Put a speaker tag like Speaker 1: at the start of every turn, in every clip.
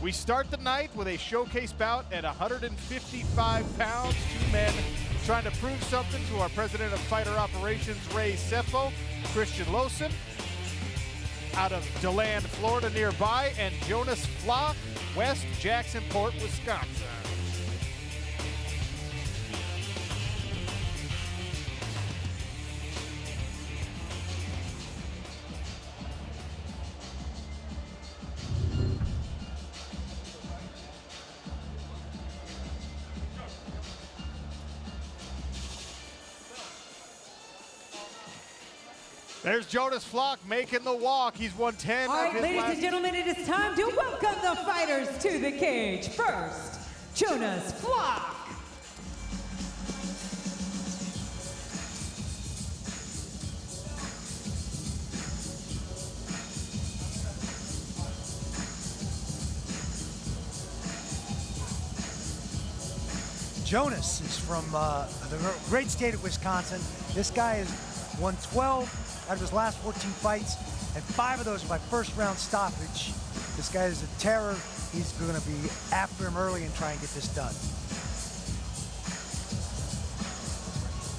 Speaker 1: We start the night with a showcase bout at 155 pounds. Two men trying to prove something to our president of fighter operations, Ray Seppo, Christian Lohsen, out of DeLand, Florida nearby, and Jonas Flok, West Jacksonport, Wisconsin. There's Jonas Flok making the walk. He's won 10
Speaker 2: All
Speaker 1: of
Speaker 2: right,
Speaker 1: his
Speaker 2: ladies
Speaker 1: last...
Speaker 2: and gentlemen, it is time to welcome the fighters to the cage. First, Jonas Flok.
Speaker 3: Jonas is from the great state of Wisconsin. This guy has won 12 out of his last 14 fights, and 5 of those by first round stoppage. This guy is a terror. He's going to be after him early and try and get this done.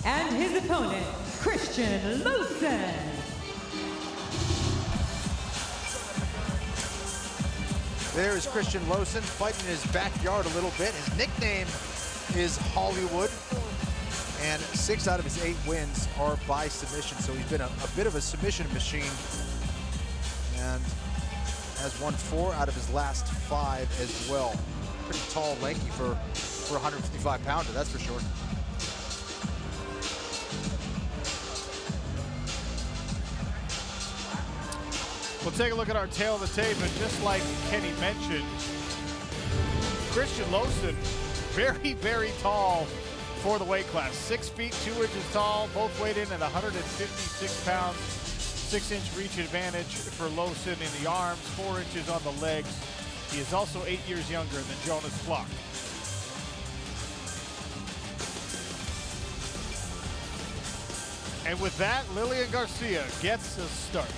Speaker 2: And his opponent, Christian Lohsen.
Speaker 4: There is Christian Lohsen fighting in his backyard a little bit. His nickname is Hollywood, and 6 out of his 8 wins are by submission, so he's been a bit of a submission machine, and has won 4 out of his last 5 as well. Pretty tall, lanky for a 155-pounder, that's for sure.
Speaker 1: We'll take a look at our tail of the tape, and just like Kenny mentioned, Christian Lohsen, very, very tall for the weight class. 6 feet 2 inches tall, both weighed in at 156 pounds. 6-inch reach advantage for Lohsen in the arms, 4 inches on the legs. He is also 8 years younger than Jonas Flok. And with that, Lillian Garcia gets us started.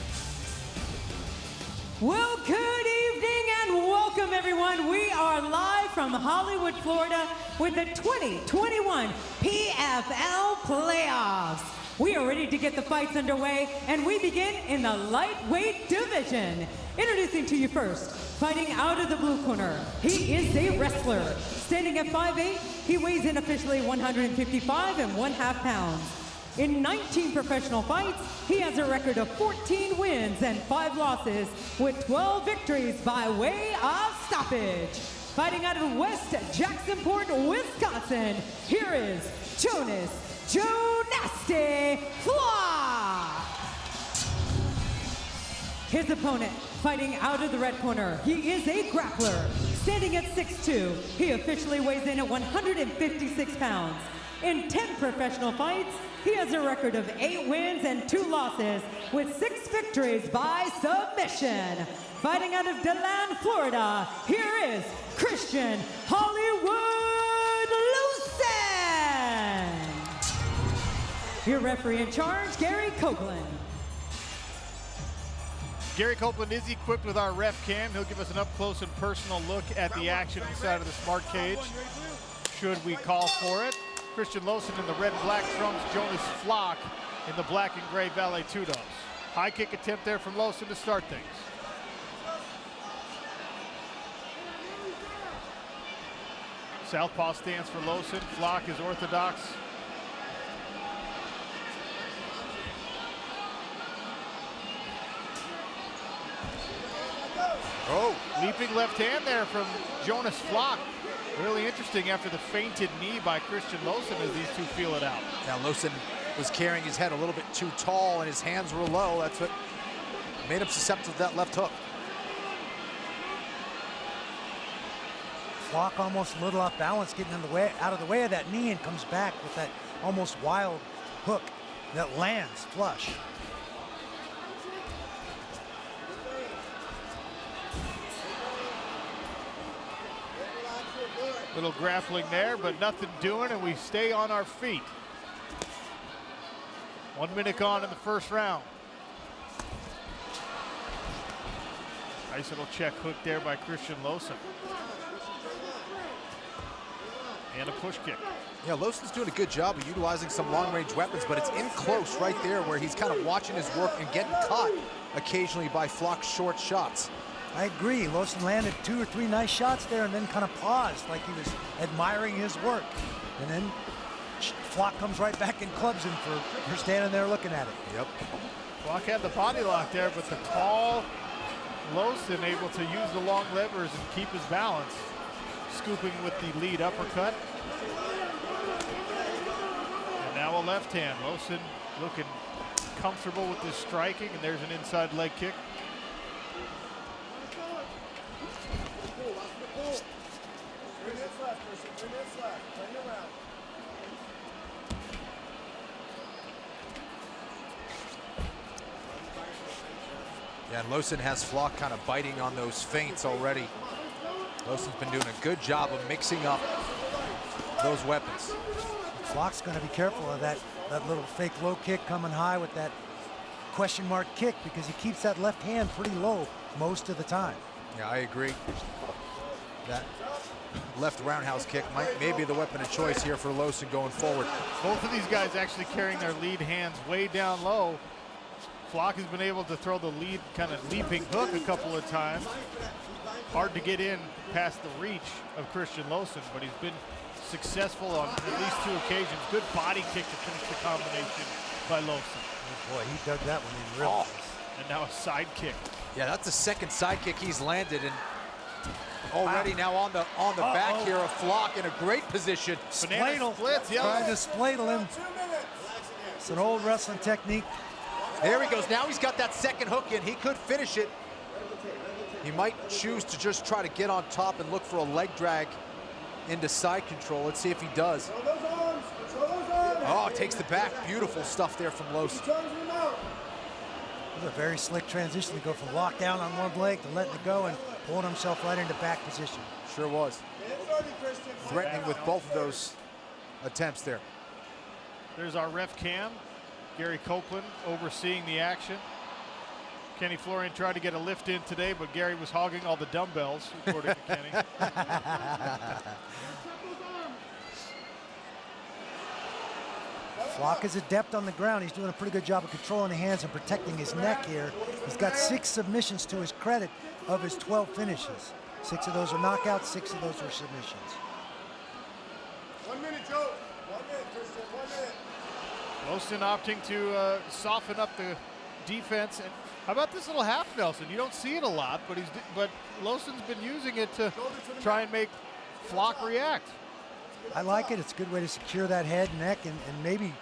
Speaker 2: Well, good evening and welcome everyone. We are live from Hollywood, Florida with the 2021 PFL playoffs. We are ready to get the fights underway, and we begin in the lightweight division. Introducing to you first, fighting out of the blue corner, he is a wrestler. Standing at 5'8", he weighs in officially 155 1/2 pounds. In 19 professional fights, he has a record of 14 wins and 5 losses with 12 victories by way of stoppage. Fighting out of West Jacksonport, Wisconsin, here is Jonas Flok. His opponent, fighting out of the red corner, he is a grappler. Standing at 6'2", he officially weighs in at 156 pounds. In 10 professional fights, he has a record of 8 wins and 2 losses with 6 victories by submission. Fighting out of DeLand, Florida, here is Christian Hollywood Lohsen. Your referee in charge, Gary Copeland.
Speaker 1: Gary Copeland is equipped with our ref cam. He'll give us an up-close and personal look at the action inside of the smart cage, should we call for it. Christian Lohsen in the red and black trunks, Jonas Flok in the black and gray Valet Tudos. High kick attempt there from Lohsen to start things. Southpaw stance for Lohsen. Flok is orthodox. Oh, leaping left hand there from Jonas Flok. Really interesting after the feinted knee by Christian Lohsen as these two feel it out.
Speaker 4: Now Lohsen was carrying his head a little bit too tall and his hands were low. That's what made him susceptible to that left hook.
Speaker 3: Flok almost a little off balance, getting in the way, out of the way of that knee, and comes back with that almost wild hook that lands flush.
Speaker 1: Little grappling there, but nothing doing, and we stay on our feet. 1 minute gone in the first round. Nice little check hook there by Christian Lohsen. And a push kick.
Speaker 4: Yeah, Lohsen's doing a good job of utilizing some long-range weapons, but it's in close right there where he's kind of watching his work and getting caught occasionally by Flok's short shots.
Speaker 3: I agree. Lohsen landed 2 or 3 nice shots there and then kind of paused like he was admiring his work. And then Flok comes right back and clubs him for standing there looking at it.
Speaker 4: Yep.
Speaker 1: Flok had the body lock there, but the tall Lohsen able to use the long levers and keep his balance. Scooping with the lead uppercut. And now a left hand. Lohsen looking comfortable with this striking, and there's an inside leg kick.
Speaker 4: Yeah, and Lohsen has Flok kind of biting on those feints already. Lohsen's been doing a good job of mixing up those weapons.
Speaker 3: Flok's going to be careful of that little fake low kick coming high with that question mark kick because he keeps that left hand pretty low most of the time.
Speaker 4: Yeah, I agree. That left roundhouse kick may be the weapon of choice here for Lohsen going forward.
Speaker 1: Both of these guys actually carrying their lead hands way down low. Flok has been able to throw the lead kind of leaping hook a couple of times. Hard to get in past the reach of Christian Lohsen, but he's been successful on at least 2 occasions. Good body kick to finish the combination by Lohsen.
Speaker 3: Oh boy, he dug that one in real nice.
Speaker 1: And now a side kick.
Speaker 4: Yeah, that's the second side kick he's landed, and already now on the back here of Flok in a great position.
Speaker 1: Banana splits, yeah.
Speaker 3: Trying to spladle him. It's an old wrestling technique.
Speaker 4: There he goes. Now he's got that second hook in. He could finish it. He might choose to just try to get on top and look for a leg drag into side control. Let's see if he does. Oh, takes the back. Beautiful stuff there from Lohsen.
Speaker 3: It was a very slick transition to go from lockdown on one leg to letting it go and pulling himself right into back position.
Speaker 4: Sure was. Threatening with both of those attempts there.
Speaker 1: There's our ref cam. Gary Copeland overseeing the action. Kenny Florian tried to get a lift in today, but Gary was hogging all the dumbbells, according to Kenny.
Speaker 3: Flok is adept on the ground. He's doing a pretty good job of controlling the hands and protecting his neck here. He's got 6 submissions to his credit of his 12 finishes. 6 of those are knockouts, 6 of those are submissions.
Speaker 5: 1 minute, Joe. 1 minute, Christian, 1 minute.
Speaker 1: Lohsen opting to soften up the defense. And how about this little half Nelson? You don't see it a lot, but Lohsen's been using it to try and make Flok react.
Speaker 3: I like it. It's a good way to secure that head, neck, and maybe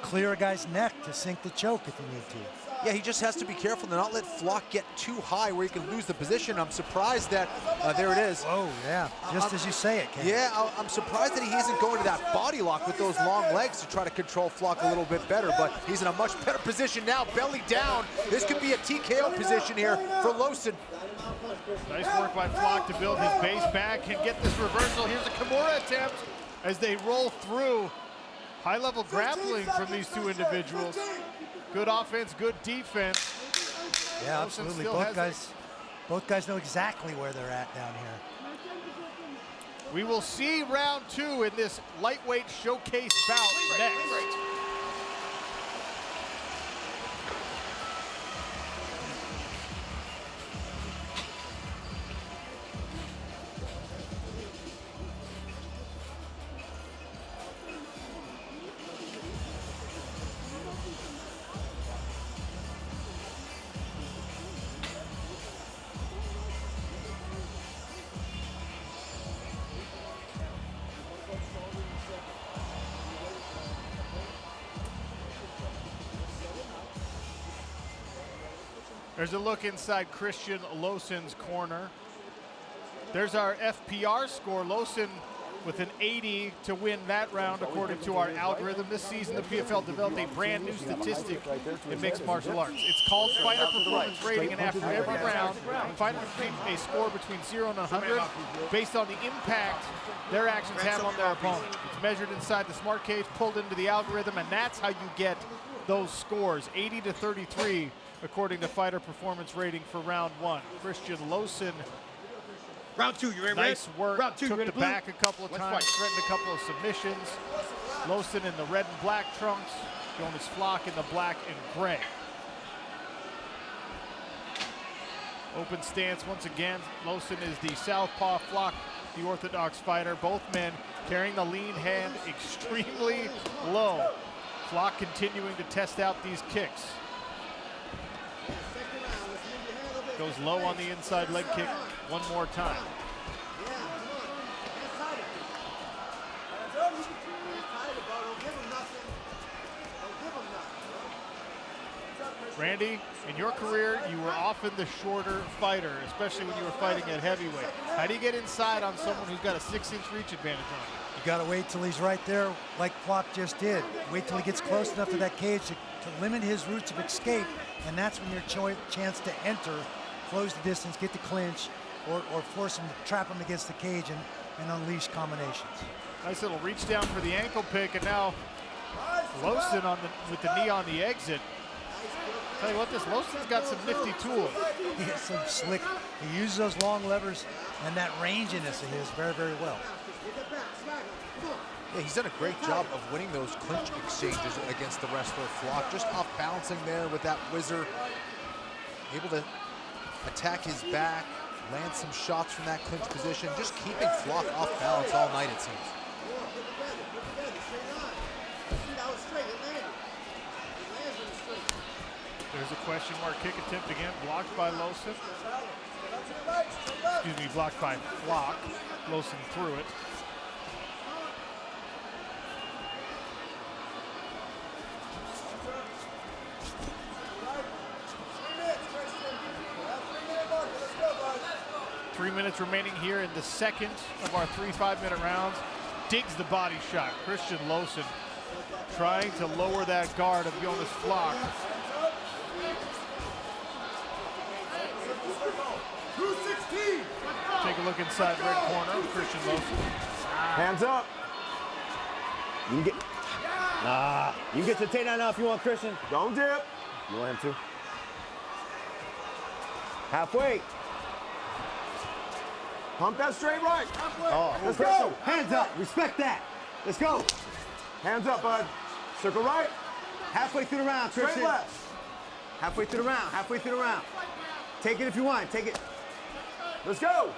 Speaker 3: clear a guy's neck to sink the choke if you need to.
Speaker 4: Yeah, he just has to be careful to not let Flok get too high where he can lose the position. I'm surprised that, there it is.
Speaker 3: Oh, yeah, just as you say it, Ken.
Speaker 4: Yeah, I'm surprised that he isn't going to that body lock with those long legs to try to control Flok a little bit better, but he's in a much better position now, belly down. This could be a TKO position here for Lohsen.
Speaker 1: Nice work by Flok to build his base back and get this reversal. Here's a Kimura attempt as they roll through. High-level grappling from these two individuals. Good offense, good defense.
Speaker 3: Yeah,
Speaker 1: Lohsen
Speaker 3: absolutely.
Speaker 1: still
Speaker 3: Both guys know exactly where they're at down here.
Speaker 1: We will see round 2 in this lightweight showcase bout next. There's a look inside Christian Lohsen's corner. There's our FPR score. Lohsen with an 80 to win that round according to our algorithm. This season, the PFL developed a brand new statistic in mixed martial arts. It's called fighter performance rating, and after every round, fighters receive a score between 0 and 100 based on the impact their actions have on their opponent. It's measured inside the smart cage, pulled into the algorithm, and that's how you get those scores, 80-33, according to Fighter Performance Rating for round 1. Christian Lohsen,
Speaker 5: Round 2, you ready?
Speaker 1: nice work,
Speaker 5: Round 2, you
Speaker 1: took
Speaker 5: ready
Speaker 1: the
Speaker 5: to blue?
Speaker 1: back a couple of
Speaker 5: Let's
Speaker 1: times,
Speaker 5: fight.
Speaker 1: threatened a couple of submissions. Lohsen in the red and black trunks, Jonas Flok in the black and gray. Open stance once again. Lohsen is the southpaw, Flok the orthodox fighter. Both men carrying the lean hand extremely low. Flok continuing to test out these kicks. Goes low on the inside leg kick one more time. Randy, in your career, you were often the shorter fighter, especially when you were fighting at heavyweight. How do you get inside on someone who's got a 6-inch reach advantage on you?
Speaker 3: You got to wait till he's right there, like Flok just did. Wait till he gets close enough to that cage to limit his routes of escape, and that's when your chance to enter, close the distance, get the clinch, or force him to trap him against the cage and unleash combinations.
Speaker 1: Nice little reach down for the ankle pick, and now Lohsen with the knee on the exit. Tell you what, this Lohsen's got some nifty tools.
Speaker 3: He has some slick, he uses those long levers and that ranginess of his very, very well.
Speaker 4: Yeah, he's done a great job of winning those clinch exchanges against the wrestler Flok. Just off balancing there with that whizzer. Able to attack his back, land some shots from that clinch position. Just keeping Flok off balance all night, it seems.
Speaker 1: There's a question mark kick attempt again, blocked by Lohsen. Excuse me, blocked by Flok. Lohsen threw it. Three minutes remaining here in the second of our 3 5-minute rounds. Digs the body shot. Christian Lohsen trying to lower that guard of Jonas Flok. Take a look inside red corner of Christian Lohsen.
Speaker 5: Hands up.
Speaker 6: You can get, you can get to the takedown now if you want, Christian.
Speaker 5: Don't dip.
Speaker 6: You want him to? Halfway.
Speaker 5: Pump that straight right.
Speaker 6: Oh,
Speaker 5: Let's go.
Speaker 6: Hands up. Respect that. Let's go.
Speaker 5: Hands up, bud. Circle right.
Speaker 6: Halfway through the round,
Speaker 5: Straight
Speaker 6: Christian.
Speaker 5: left.
Speaker 6: Halfway through the round. Halfway through the round. Take it if you want. Take it.
Speaker 5: Let's go.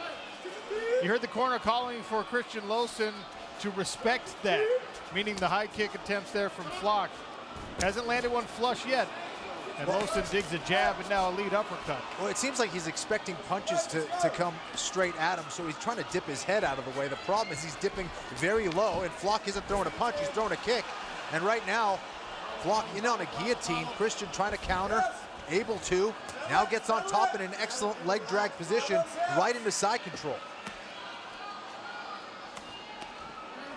Speaker 1: You heard the corner calling for Christian Lohsen to respect that, meaning the high kick attempts there from Flok. Hasn't landed one flush yet. And Lohsen digs a jab and now a lead uppercut.
Speaker 4: Well, it seems like he's expecting punches to come straight at him, so he's trying to dip his head out of the way. The problem is he's dipping very low, and Flok isn't throwing a punch, he's throwing a kick. And right now, Flok in on a guillotine. Christian trying to counter, able to. Now gets on top in an excellent leg drag position, right into side control.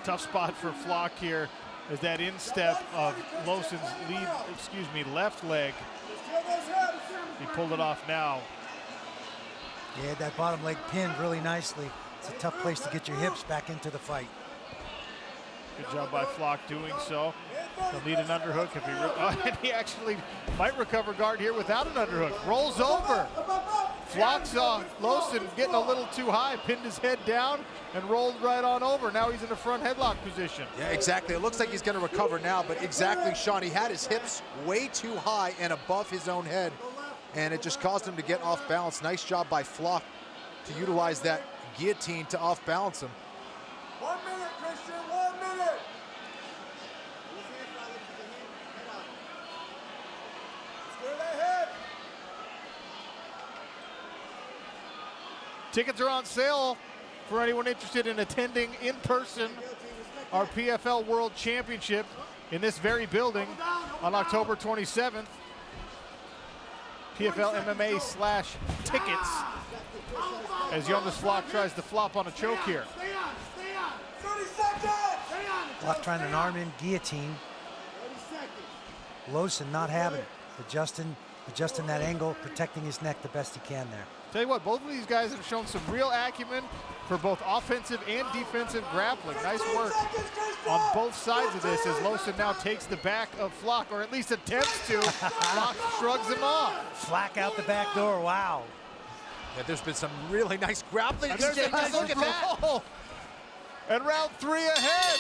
Speaker 1: Tough spot for Flok here as that instep of Lohsen's left leg. He pulled it off now.
Speaker 3: He had that bottom leg pinned really nicely. It's a tough place to get your hips back into the fight.
Speaker 1: Good job by Flok doing so. He'll need an underhook if he, and he actually might recover guard here without an underhook. Rolls over. Flok saw Lohsen getting a little too high, pinned his head down and rolled right on over. Now he's in a front headlock position.
Speaker 4: Yeah, exactly. It looks like he's going to recover now, but exactly, Sean, he had his hips way too high and above his own head, and it just caused him to get off balance. Nice job by Flok to utilize that guillotine to off balance him.
Speaker 5: 1 minute, Christian, 1 minute. Square that head.
Speaker 1: Tickets are on sale for anyone interested in attending in person our PFL World Championship in this very building on October 27th. PFL MMA/tickets as Jonas Flok tries to flop on a choke here.
Speaker 5: Stay on. 30 seconds.
Speaker 3: Flok trying an arm-in guillotine.
Speaker 5: 30 seconds.
Speaker 3: Lohsen not having it. Adjusting that angle, protecting his neck the best he can there.
Speaker 1: Tell you what, both of these guys have shown some real acumen for both offensive and defensive grappling. Nice work on both sides of this as Lohsen now takes the back of Flok, or at least attempts to. Flok shrugs him off.
Speaker 3: Flak out the back door, wow.
Speaker 4: Yeah, there's been some really nice grappling
Speaker 1: And there's a
Speaker 4: exchanges. Look at that.
Speaker 1: roll. And round 3 ahead.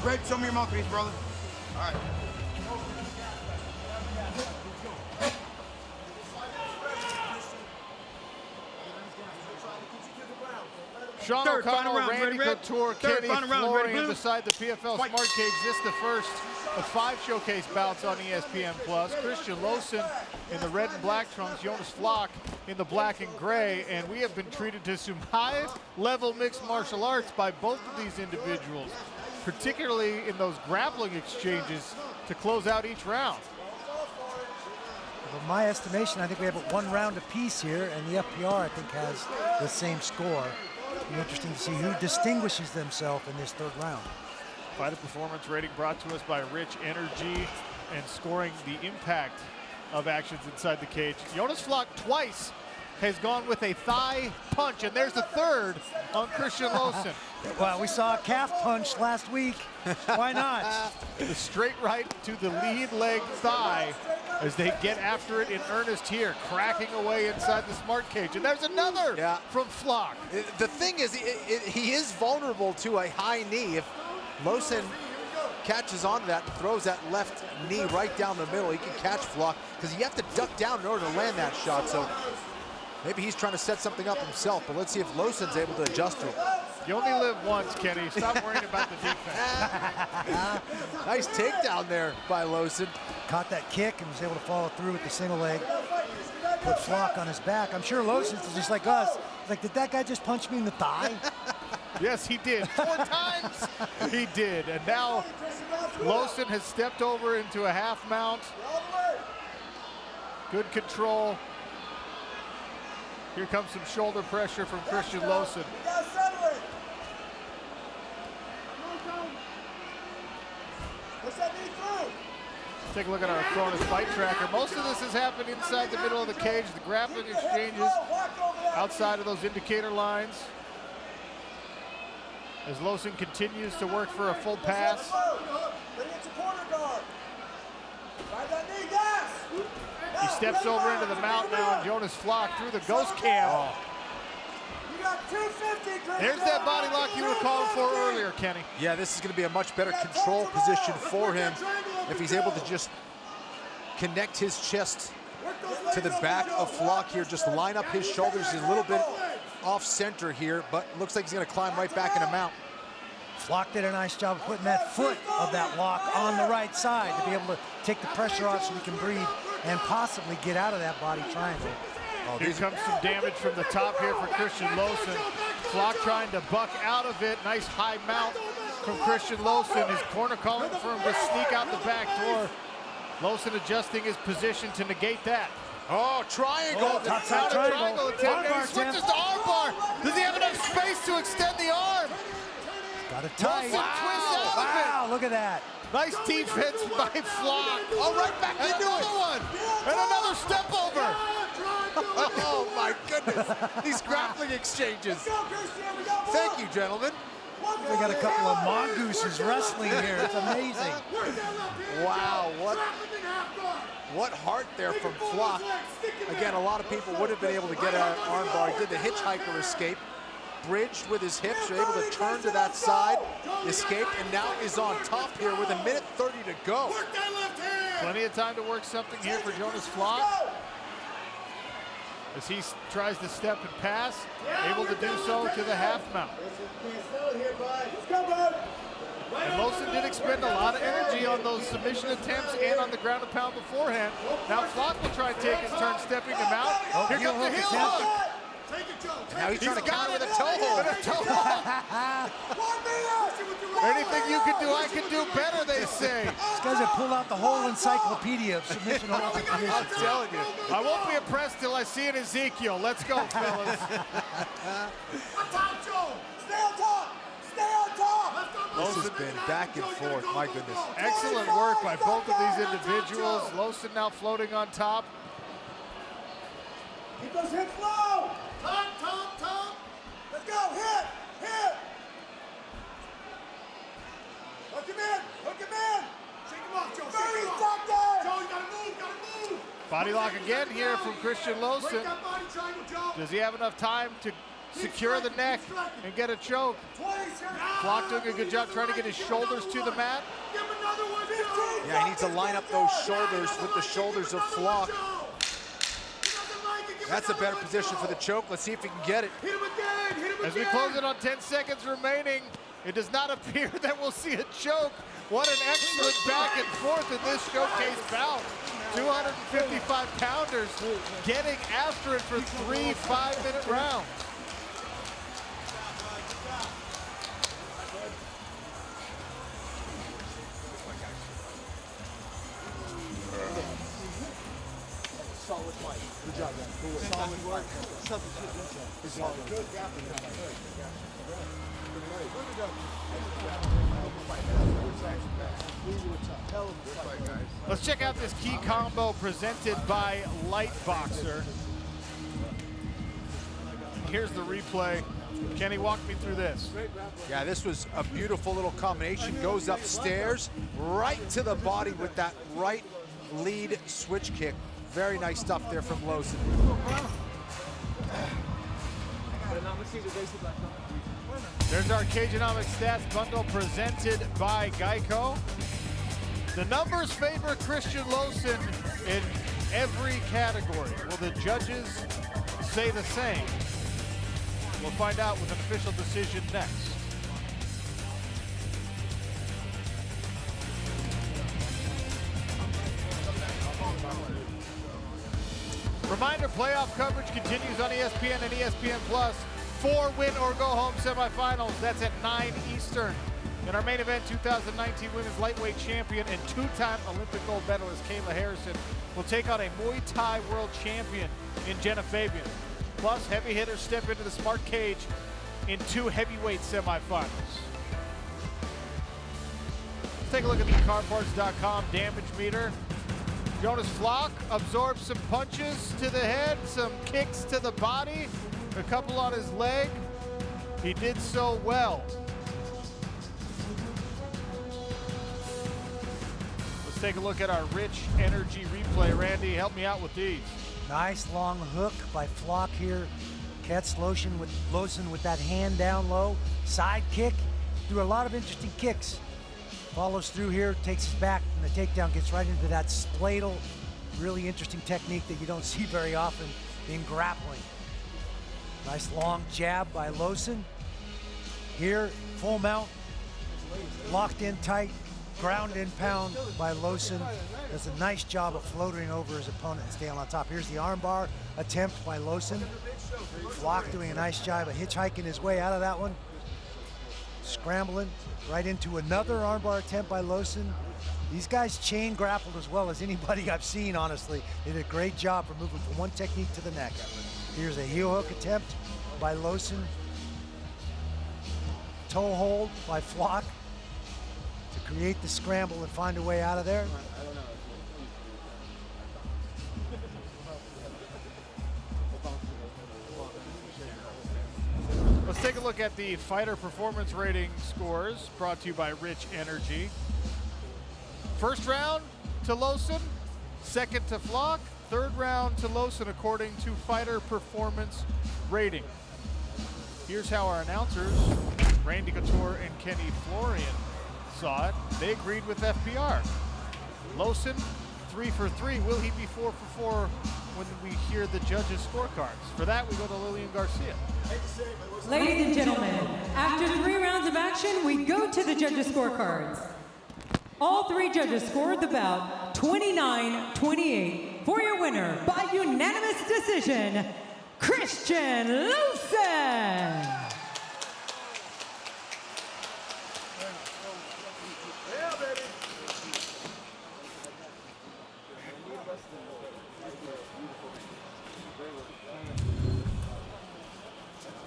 Speaker 5: Greg, show me your mouthpiece, brother. All right.
Speaker 1: Sean
Speaker 5: Third, final
Speaker 1: O'Connell,
Speaker 5: round,
Speaker 1: Randy
Speaker 5: ready, red?
Speaker 1: Couture,
Speaker 5: Third,
Speaker 1: Kenny
Speaker 5: final round, ready,
Speaker 1: Florian
Speaker 5: blue?
Speaker 1: beside the PFL
Speaker 5: White.
Speaker 1: Smart Cage. This the first of 5 showcase bouts on ESPN+. Christian Lohsen in the red and black trunks, Jonas Flok in the black and gray, and we have been treated to some high-level mixed martial arts by both of these individuals, particularly in those grappling exchanges to close out each round.
Speaker 3: Well, my estimation, I think we have it 1 round apiece here, and the FPR, I think, has the same score. It'll be interesting to see who distinguishes themselves in this 3rd round.
Speaker 1: Fighter performance rating brought to us by Rich Energy and scoring the impact of actions inside the cage. Jonas Flok twice has gone with a thigh punch, and there's the 3rd on Christian Lohsen.
Speaker 3: Well, we saw a calf punch last week. Why not?
Speaker 1: The straight right to the lead leg thigh as they get after it in earnest here, cracking away inside the smart cage. And there's another from Flok.
Speaker 4: The thing is, he is vulnerable to a high knee. If Lohsen catches onto that and throws that left knee right down the middle, he can catch Flok, because you have to duck down in order to land that shot. So maybe he's trying to set something up himself, but let's see if Lohsen's able to adjust to it.
Speaker 1: You only live once, Kenny. Stop worrying about the defense.
Speaker 4: Nice takedown there by Lohsen.
Speaker 3: Caught that kick and was able to follow through with the single leg. Put Flok on his back. I'm sure Lohsen's just like us. Like, did that guy just punch me in the thigh?
Speaker 1: Yes, he did. 4 times he did. And now Lohsen has stepped over into a half mount. Good control. Here comes some shoulder pressure from Christian Lohsen. Take a look at our Cronus fight tracker. Most of this has happened inside the middle of the cage. The grappling exchanges outside of those indicator lines. As Lohsen continues to work for a full pass. He steps over into the mount now, and Jonas Flok through the ghost cam. There's that body lock you were calling for earlier, Kenny.
Speaker 4: Yeah, this is going to be a much better control position for him if he's able to just connect his chest to the back of Flok here, just line up his shoulders. He's a little bit off center here, but looks like he's going to climb right back in a mount.
Speaker 3: Flok did a nice job of putting that foot of that lock on the right side to be able to take the pressure off so he can breathe and possibly get out of that body triangle.
Speaker 1: Oh, here comes some damage from the top here for Christian Lohsen. Flok trying to buck out of it. Nice high mount from Christian Lohsen. His corner calling for him to sneak out the back door. Lohsen adjusting his position to negate that.
Speaker 4: Oh, triangle.
Speaker 3: Top side triangle.
Speaker 1: Attempt. He switches to arm bar. Does he have enough space to extend the arm?
Speaker 3: Got it tight.
Speaker 1: Lohsen twists out of it.
Speaker 3: Wow, look at that.
Speaker 1: Nice defense by Flok.
Speaker 4: Oh, right back into
Speaker 1: Another
Speaker 4: it.
Speaker 1: one. And another step over.
Speaker 4: Oh, my goodness. These grappling exchanges. Thank you, gentlemen.
Speaker 3: We got a couple of mongooses wrestling here. It's amazing.
Speaker 4: Wow, what heart there from Flok. Again, a lot of people would have been able to get an arm bar. He did the hitchhiker escape. bridged with his hips, able to turn to that side, escape, and now is on top here with 1:30 to go.
Speaker 5: Work that left hand.
Speaker 1: Plenty of time to work something here for Jonas Flok. As he tries to step and pass, able to do so to the half mount. And Lohsen did expend a lot of energy on those submission attempts and on the ground and pound beforehand. Now Flok will try and take his turn stepping him out. Here comes the heel hook.
Speaker 5: Take it, Joe.
Speaker 4: Now he's trying to counter with a toe hold.
Speaker 1: Anything you can do, I can do better, they say.
Speaker 3: These guys have pulled out the whole encyclopedia of submission holds and
Speaker 1: I'm
Speaker 3: positions.
Speaker 1: telling you. I won't be impressed till I see it Ezekiel. Let's go, fellas.
Speaker 5: On top, Joe. Stay on top. Stay on top.
Speaker 4: This has been back and forth, my goodness.
Speaker 1: Excellent work by both of these individuals. Lohsen now floating on top.
Speaker 5: Keep those hips low. Top, top, top. Let's go. Hit, hit. Hook him in. Hook him in. Shake him off, Joe. Shake him off. Joe, you gotta move. Gotta move.
Speaker 1: Body lock again here from Christian Lohsen.
Speaker 5: Break that body triangle, Joe.
Speaker 1: Does he have enough time to secure the neck and get a choke?
Speaker 5: 20 seconds.
Speaker 1: Flok doing a good job trying to get his shoulders to the mat.
Speaker 5: Give him another one, Joe.
Speaker 4: Yeah, he needs to line up those shoulders with the shoulders of Flok. That's a better position for the choke. Let's see if he can get it.
Speaker 5: Hit him again. Hit him again.
Speaker 1: As we close it on 10 seconds remaining, it does not appear that we'll see a choke. What an excellent back and forth in this showcase bout. 255 pounders getting after it for 3 5-minute rounds. Let's check out this key combo presented by Lightboxer. Here's the replay. Kenny, walk me through this.
Speaker 4: Yeah, this was a beautiful little combination. Goes upstairs, right to the body with that right lead switch kick. Very nice stuff there from Lohsen.
Speaker 1: There's our Cageonomics stats bundle presented by Geico. The numbers favor Christian Lohsen in every category. Will the judges say the same? We'll find out with an official decision next. Reminder, playoff coverage continues on ESPN and ESPN Plus. 4 win or go home semifinals. That's at 9 Eastern. In our main event, 2019 women's lightweight champion and 2-time Olympic gold medalist Kayla Harrison will take on a Muay Thai world champion in Jenna Fabian. Plus, heavy hitters step into the smart cage in 2 heavyweight semifinals. Let's take a look at the carparts.com damage meter. Jonas Flok absorbed some punches to the head, some kicks to the body, a couple on his leg. He did so well. Let's take a look at our rich energy replay. Randy, help me out with these.
Speaker 3: Nice long hook by Flok here. Catch Lohsen with that hand down low. Side kick. Threw a lot of interesting kicks. Follows through here, takes his back, and the takedown gets right into that spladle. Really interesting technique that you don't see very often in grappling. Nice long jab by Lohsen. Here, full mount, locked in tight, ground and pound by Lohsen. Does a nice job of floating over his opponent and staying on top. Here's the armbar attempt by Lohsen. Flok doing a nice job of hitchhiking his way out of that one. Scrambling right into another armbar attempt by Lohsen. These guys chain grappled as well as anybody I've seen, honestly. They did a great job for moving from one technique to the next. Here's a heel hook attempt by Lohsen. Toe hold by Flok to create the scramble and find a way out of there.
Speaker 1: Let's take a look at the fighter performance rating scores brought to you by Rich Energy. First round to Lohsen, second to Flok, third round to Lohsen according to fighter performance rating. Here's how our announcers, Randy Couture and Kenny Florian, saw it. They agreed with FPR. Lohsen, 3 for 3. Will he be 4 for 4 when we hear the judges' scorecards? For that, we go to Lillian Garcia.
Speaker 2: Ladies and gentlemen, after 3 rounds of action, we go to the judges' scorecards. All 3 judges scored the bout 29-28 for your winner by unanimous decision, Christian Lohsen.